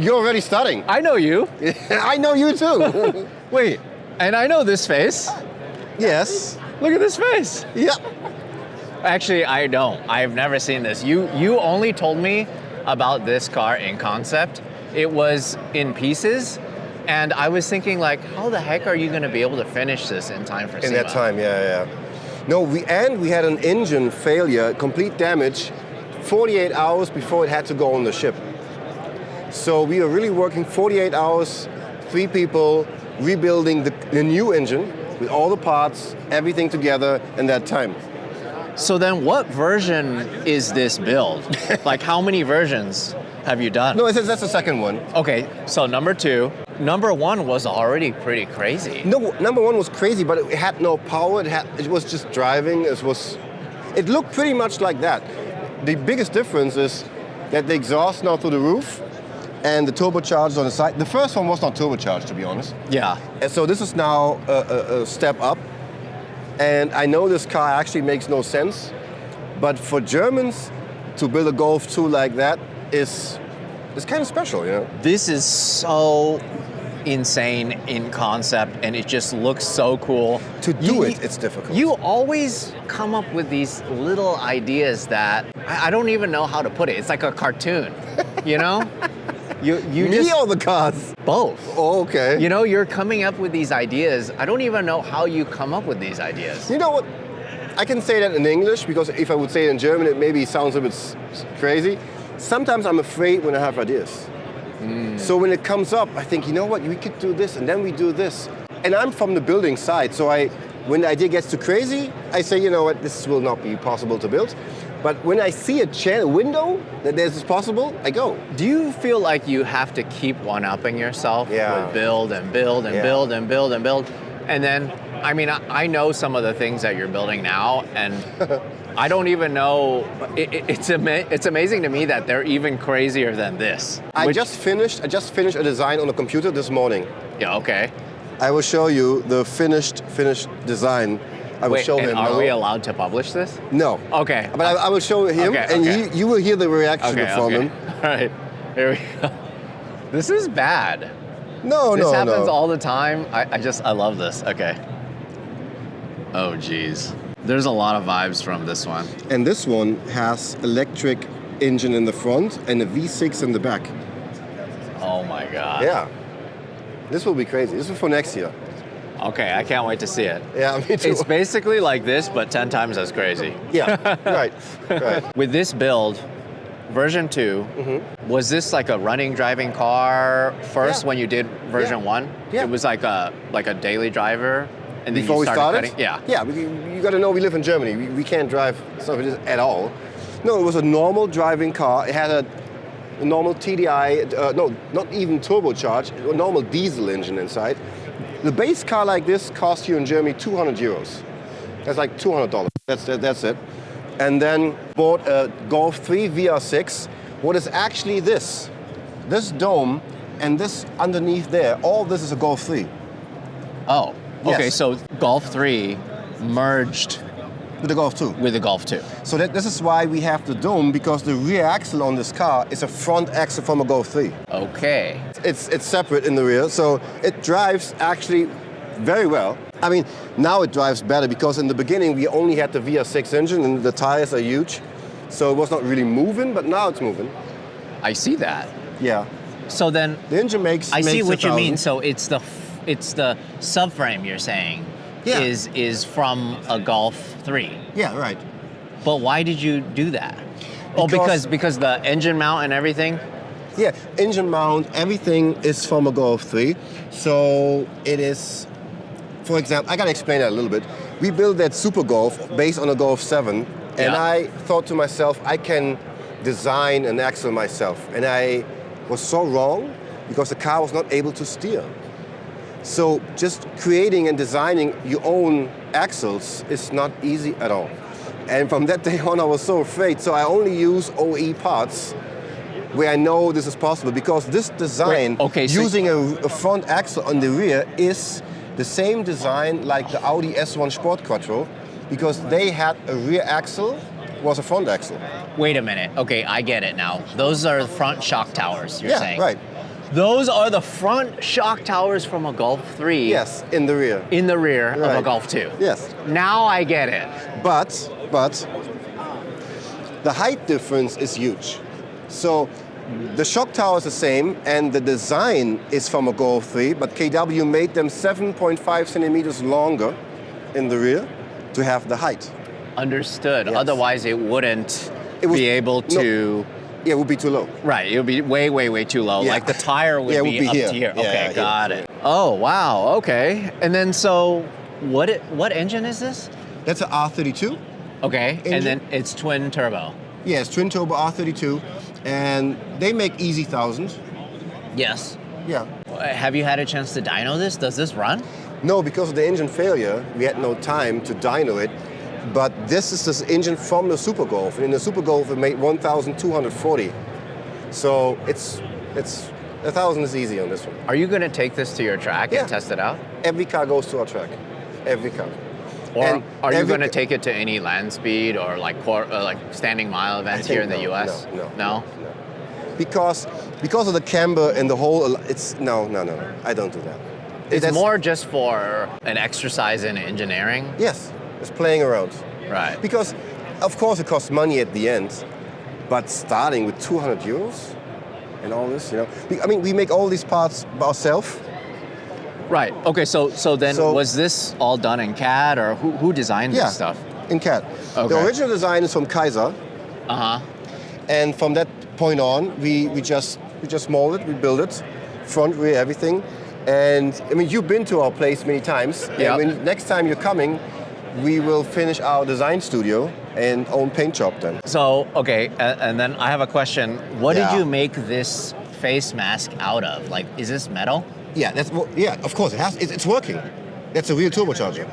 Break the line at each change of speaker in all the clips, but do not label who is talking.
You're already studying.
I know you.
I know you too.
Wait, and I know this face.
Yes.
Look at this face.
Yeah.
Actually, I don't. I've never seen this. You only told me about this car in concept. It was in pieces, and I was thinking like, how the heck are you going to be able to finish this in time for SEMA?
In that time, yeah. No, we had an engine failure, complete damage, 48 hours before it had to go on the ship. So we were really working 48 hours, 3 people, rebuilding the new engine with all the parts, everything together in that time.
So then what version is this build? Like how many versions have you done?
No, that's the second one.
Okay, so number 2. Number 1 was already pretty crazy.
No, number 1 was crazy, but it had no power. It was just driving. It looked pretty much like that. The biggest difference is that the exhaust now through the roof and the turbocharged on the side. The first one was not turbocharged, to be honest.
Yeah.
And so this is now a step up. And I know this car actually makes no sense, but for Germans to build a Golf 2 like that is kind of special, you know?
This is so insane in concept, and it just looks so cool.
To do it's difficult.
You always come up with these little ideas that I don't even know how to put it. It's like a cartoon, you know? You
Me
just,
or the cars?
both.
Oh, okay.
You know, you're coming up with these ideas. I don't even know how you come up with these ideas.
You know what? I can say that in English, because if I would say it in German, it maybe sounds a bit crazy. Sometimes I'm afraid when I have ideas. So when it comes up, I think, you know what, we could do this, and then we do this. And I'm from the building side, so when the idea gets too crazy, I say, you know what, this will not be possible to build. But when I see a window that this is possible, I go.
Do you feel like you have to keep one-upping yourself with build and build and build and build and build? And then, I mean, I know some of the things that you're building now, and I don't even know. It's amazing to me that they're even crazier than this.
I just finished a design on a computer this morning.
Yeah, okay.
I will show you the finished design. I will show him.
Are we allowed to publish this?
No.
Okay.
But I will show him, and you will hear the reaction from him.
All right, here we go. This is bad.
No.
This happens all the time. I love this. Okay. Oh, geez. There's a lot of vibes from this one.
And this one has electric engine in the front and a V6 in the back.
Oh my God.
Yeah. This will be crazy. This is for next year.
Okay, I can't wait to see it.
Yeah, me too.
It's basically like this, but 10 times as crazy.
Yeah, right.
With this build, version 2, was this like a running, driving car first when you did version 1?
Yeah.
It was like a daily driver, and then
Before
you
we started?
cutting? Yeah.
Yeah, you got to know we live in Germany. We can't drive stuff at all. No, it was a normal driving car. It had a normal TDI, no, not even turbocharged, a normal diesel engine inside. The base car like this costs you in Germany 200 euros. That's like $200. That's it. And then bought a Golf 3 VR6. What is actually this? This dome and this underneath there, all this is a Golf 3.
Oh, okay,
Yes.
so Golf 3 merged
With the Golf 2.
with the Golf 2.
So this is why we have the dome, because the rear axle on this car is a front axle from a Golf 3.
Okay.
It's separate in the rear, so it drives actually very well. I mean, now it drives better, because in the beginning we only had the VR6 engine and the tires are huge, so it was not really moving, but now it's moving.
I see that.
Yeah.
So then,
The engine makes
I see
makes
what you
1,000.
mean. So it's the subframe you're saying is from a Golf 3.
Yeah, right.
But why did you do that? Because the engine mount and everything?
Yeah, engine mount, everything is from a Golf 3. So it is, for example, I gotta explain that a little bit. We built that Super Golf based on a Golf 7, and I thought to myself, I can design an axle myself. And I was so wrong, because the car was not able to steer. So just creating and designing your own axles is not easy at all. And from that day on, I was so afraid. So I only use OE parts where I know this is possible, because this design, using a front axle on the rear, is the same design like the Audi S1 Sport Quattro, because they had a rear axle, was a front axle.
Wait a minute. Okay, I get it now. Those are front shock towers, you're saying.
Yeah, right.
Those are the front shock towers from a Golf 3.
Yes, in the rear.
In the rear of a
Right.
Golf 2.
Yes.
Now I get it.
But the height difference is huge. So the shock tower is the same and the design is from a Golf 3, but KW made them 7.5 centimeters longer in the rear to have the height.
Understood.
Yes.
Otherwise it wouldn't be able
no.
to...
Yeah, it would be too low.
Right, it would be way, way, way too low.
Yeah.
Like the tire would,
Yeah, it
be,
would be
up
here.
to here.
Yeah,
Okay, got
here.
it. Oh, wow, okay. And then so, what engine is this?
That's an R32.
Okay,
Engine.
and then it's twin turbo.
Yes, twin turbo R32, and they make easy 1,000.
Yes.
Yeah.
Have you had a chance to dyno this? Does this run?
No, because of the engine failure, we had no time to dyno it. But this is this engine from the Super Golf. And in the Super Golf, it made 1,240. So it's 1,000 is easy on this one.
Are you going to take this to your track
Yeah.
and test it out?
Every car goes to our track. Every car.
Or
And
are you
every
going to
ca-
take it to any land speed or like standing mile events here in the US?
No. Because of the camber and the whole, it's no. I don't do that.
It's
That's-
more just for an exercise in engineering.
Yes, it's playing around.
Right.
Because, of course, it costs money at the end, but starting with 200 euros and all this, I mean, we make all these parts ourselves.
Right. Okay. So then
So-
was this all done in CAD or who designed
Yeah,
this stuff?
in CAD.
Okay.
The original design is from Kyza,
Uh huh.
and from that point on, we just mold it, we build it, front, rear, everything. And I mean, you've been to our place many times.
Yeah.
And when next time you're coming, we will finish our design studio and own paint shop then.
So okay, and then I have a question. What
Yeah.
did you make this face mask out of? Like, is this metal?
Yeah, of course it has. It's working. That's a real turbocharger.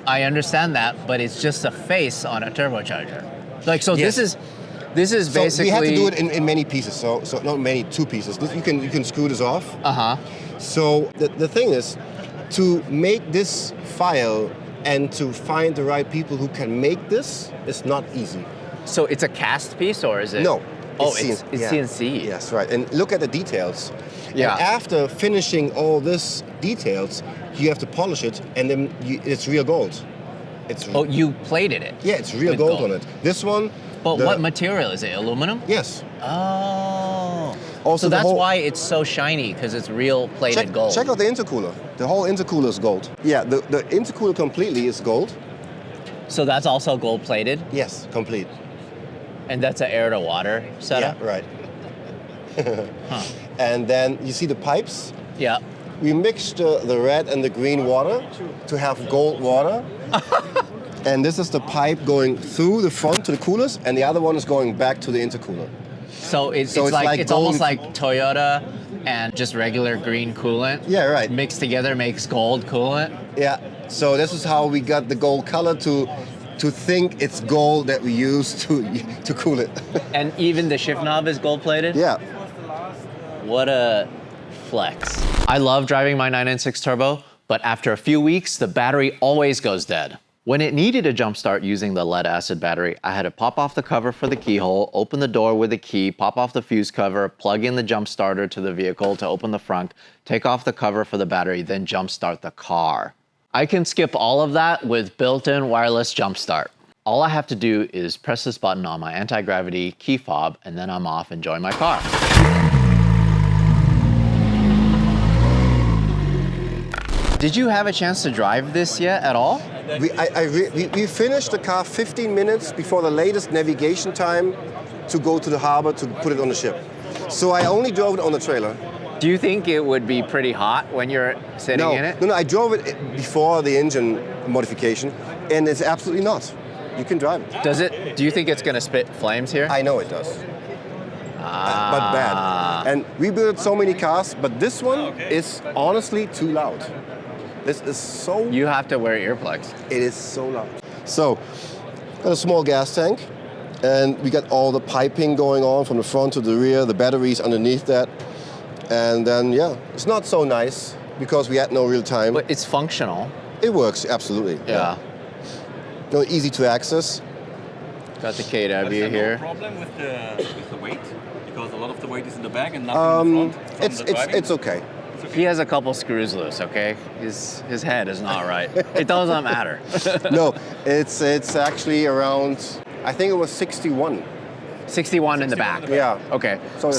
I understand that, but it's just a face on a turbocharger. Like, so
Yes.
this is
So
basically.
we had to do it in many pieces. So not many, 2 pieces. You can screw this off.
Uh huh.
So the thing is, to make this file and to find the right people who can make this is not easy.
So it's a cast piece or is it?
No.
Oh, it's CNC.
Yes, right. And look at the details.
Yeah.
And after finishing all this details, you have to polish it, and then it's real gold. It's
Oh, you plated it.
yeah, it's real
with
gold on it. This one.
But what material is it? Aluminum?
Yes.
Oh.
Also
so
the
that's
whole-
why it's so shiny, because it's real plated gold.
Check out the intercooler. The whole intercooler is gold. Yeah, the intercooler completely is gold.
So that's also gold plated,
Yes, complete.
and that's an air to water setup.
Yeah, right.
Huh.
And then you see the pipes.
Yeah.
We mixed the red and the green water to have gold water. And this is the pipe going through the front to the coolers, and the other one is going back to the intercooler.
So it's
So it's like
it's almost
gold-
like Toyota and just regular green coolant.
Yeah, right.
Mixed together makes gold coolant.
Yeah. So this is how we got the gold color to think it's gold that we use to cool it.
And even the shift knob is gold plated.
Yeah.
What a flex. I love driving my 996 Turbo, but after a few weeks, the battery always goes dead. When it needed a jump start using the lead acid battery, I had to pop off the cover for the keyhole, open the door with a key, pop off the fuse cover, plug in the jump starter to the vehicle to open the front, take off the cover for the battery, then jump start the car. I can skip all of that with built-in wireless jump start. All I have to do is press this button on my anti-gravity key fob, and then I'm off enjoying my car. Did you have a chance to drive this yet at all?
We finished the car 15 minutes before the latest navigation time to go to the harbor to put it on the ship. So I only drove it on the trailer.
Do you think it would be pretty hot when you're sitting in it?
No, I drove it before the engine modification, and it's absolutely not. You can drive it.
Do you think it's gonna spit flames here?
I know it does. But bad. And we built so many cars, but this one is honestly too loud. This is so...
You have to wear earplugs.
It is so loud. So, got a small gas tank, and we got all the piping going on from the front to the rear, the batteries underneath that. And then, yeah, it's not so nice because we had no real time.
But it's functional.
It works, absolutely.
Yeah.
No, easy to access.
Got the KW here.
No problem with the weight. Because a lot of the weight is in the back and nothing in the front from the driving?
It's okay.
He has a couple screws loose, okay? His head is not right. It doesn't matter.
No, it's actually around, I think it was 61.
61 in the back.
Yeah.
Okay.
So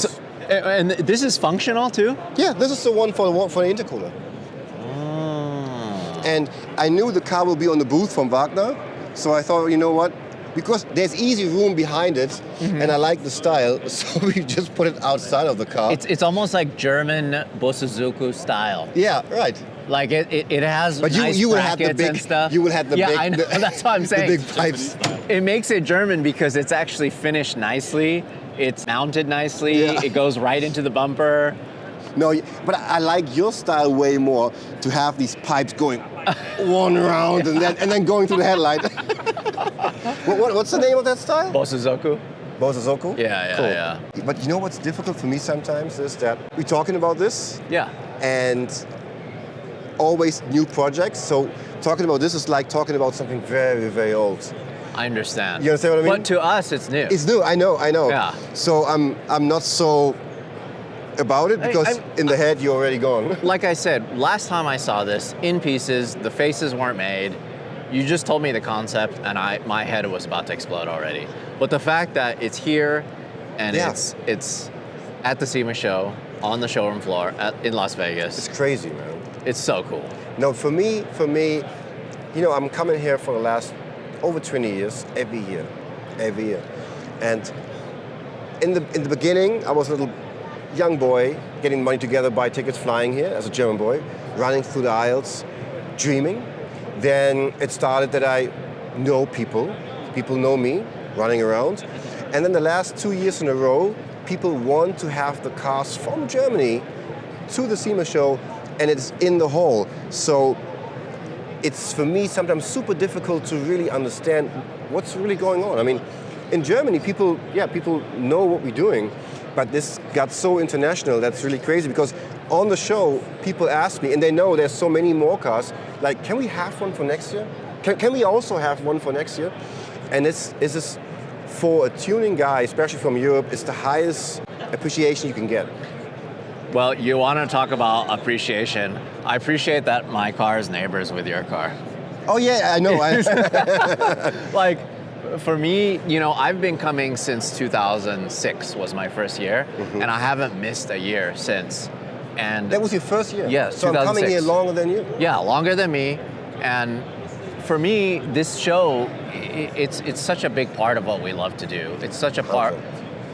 And this is functional too?
Yeah, this is the one for the intercooler.
Oh.
And I knew the car will be on the booth from Wagner, so I thought, you know what? Because there's easy room behind it, and I like the style, so we just put it outside of the car.
It's almost like German Bosuzuku style.
Yeah, right.
Like it has
But
nice
you will have the
brackets
big,
and stuff.
you will have the
yeah,
big,
I know. That's what I'm saying.
the big pipes.
It makes it German because it's actually finished nicely. It's mounted nicely.
Yeah.
It goes right into the bumper.
No, but I like your style way more, to have these pipes going one round and then going to the headlight. What's the name of that style?
Bosuzoku.
Bosuzoku?
Yeah,
Cool.
yeah.
But you know what's difficult for me sometimes is that we're talking about this
Yeah.
and always new projects. So talking about this is like talking about something very, very old.
I understand.
You understand what I mean?
But to us, it's new.
It's new, I know.
Yeah.
So I'm not so about it because in the head you're already gone.
Like I said, last time I saw this, in pieces, the faces weren't made. You just told me the concept and my head was about to explode already. But the fact that it's here and
Yeah.
it's at the SEMA show, on the showroom floor in Las Vegas,
It's crazy, man.
it's so cool.
No, for me, you know, I'm coming here for the last over 20 years, every year. And in the beginning, I was a little young boy, getting money together, buy tickets, flying here as a German boy, running through the aisles, dreaming. Then it started that I know people know me, running around. And then the last 2 years in a row, people want to have the cars from Germany to the SEMA show, and it's in the hall. So it's, for me, sometimes super difficult to really understand what's really going on. I mean, in Germany, people know what we're doing, but this got so international, that's really crazy, because on the show, people ask me, and they know there's so many more cars, like, can we have one for next year? Can we also have one for next year? And this is, for a tuning guy, especially from Europe, it's the highest appreciation you can get.
Well, you want to talk about appreciation. I appreciate that my car is neighbors with your car.
Oh yeah, I know.
Like, for me, you know, I've been coming since 2006 was my first year, and I haven't missed a year since. And
that was your first year?
Yeah,
so I'm coming here longer than you?
Yeah, longer than me. And for me, this show, it's such a big part of what we love to do. It's such a part,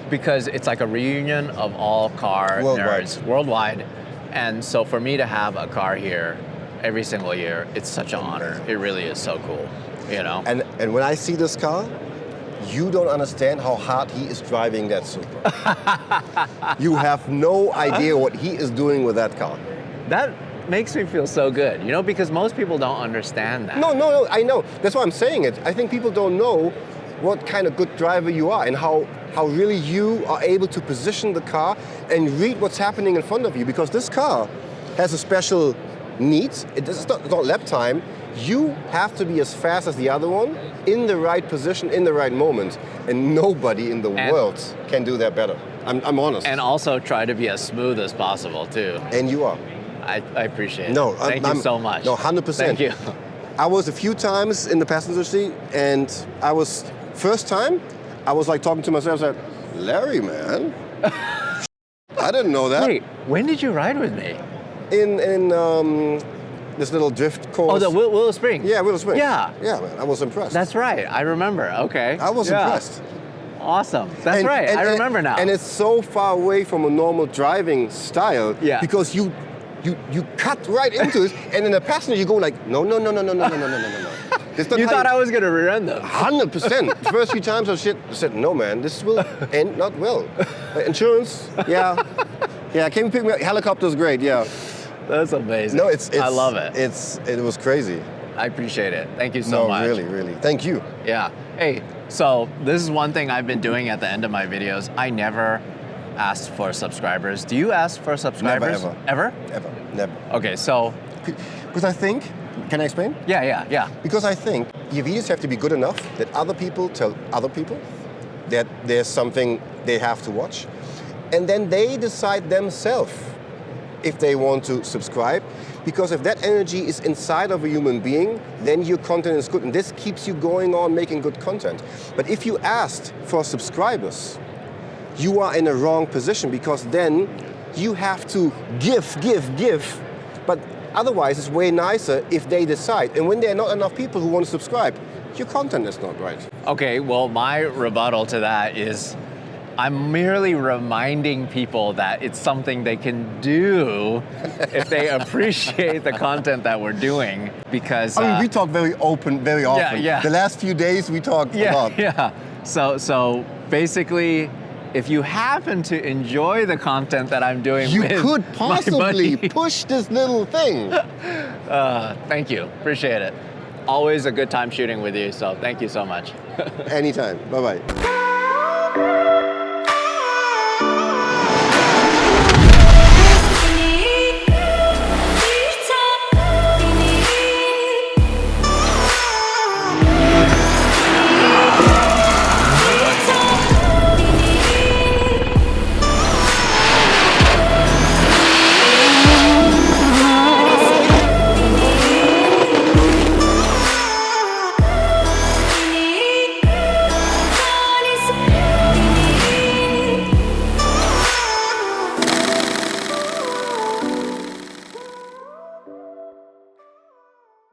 because it's like a reunion of all car nerds worldwide. And so for me to have a car here every single year, it's such an honor. It really is so cool, you know?
And when I see this car, you don't understand how hard he is driving that Supra. You have no idea what he is doing with that car.
That makes me feel so good, you know, because most people don't understand that.
No, I know. That's why I'm saying it. I think people don't know what kind of good driver you are and how really you are able to position the car and read what's happening in front of you, because this car has a special need. It's not lap time. You have to be as fast as the other one, in the right position, in the right moment. And nobody in the world can do that better. I'm honest.
And also try to be as smooth as possible too.
And you are.
I appreciate it.
No,
Thank you so much.
No, 100%.
Thank you.
I was a few times in the passenger seat, and first time, I was like talking to myself, I said, Larry, man, I didn't know that.
Wait, when did you ride with me?
In this little drift course.
Oh, the Willow Springs?
Yeah, Willow Springs.
Yeah.
Yeah, man, I was impressed.
That's right, I remember, okay.
I was impressed.
Awesome, that's right, I remember now.
And it's so far away from a normal driving style, because you cut right into it, and in the passenger you go like, no.
You thought I was going to rear end them.
100%. The first few times I said, no man, this will end not well. Insurance, yeah, can you pick me up? Helicopter's great, yeah.
That's amazing.
No, it's
I love it.
It was crazy.
I appreciate it. Thank you so much.
No, really. Thank you.
Yeah. Hey, so this is one thing I've been doing at the end of my videos. I never asked for subscribers. Do you ask for subscribers?
Never,
ever.
Ever, never.
Okay, so.
Because I think, can I explain?
Yeah.
Because I think your videos have to be good enough that other people tell other people that there's something they have to watch. and then they decide themselves if they want to subscribe. Because if that energy is inside of a human being, then your content is good. And this keeps you going on making good content. But if you asked for subscribers, you are in a wrong position, because then you have to give. But otherwise, it's way nicer if they decide. And when there are not enough people who want to subscribe, your content is not right.
Okay, well, my rebuttal to that is I'm merely reminding people that it's something they can do if they appreciate the content that we're doing, because...
I mean, we talk very open, very often.
Yeah.
The last few days, we talked a lot.
Yeah, so basically, if you happen to enjoy the content that I'm doing
you
with
could possibly
my buddy,
push this little thing.
thank you, appreciate it. Always a good time shooting with you, so thank you so much.
Anytime, bye-bye.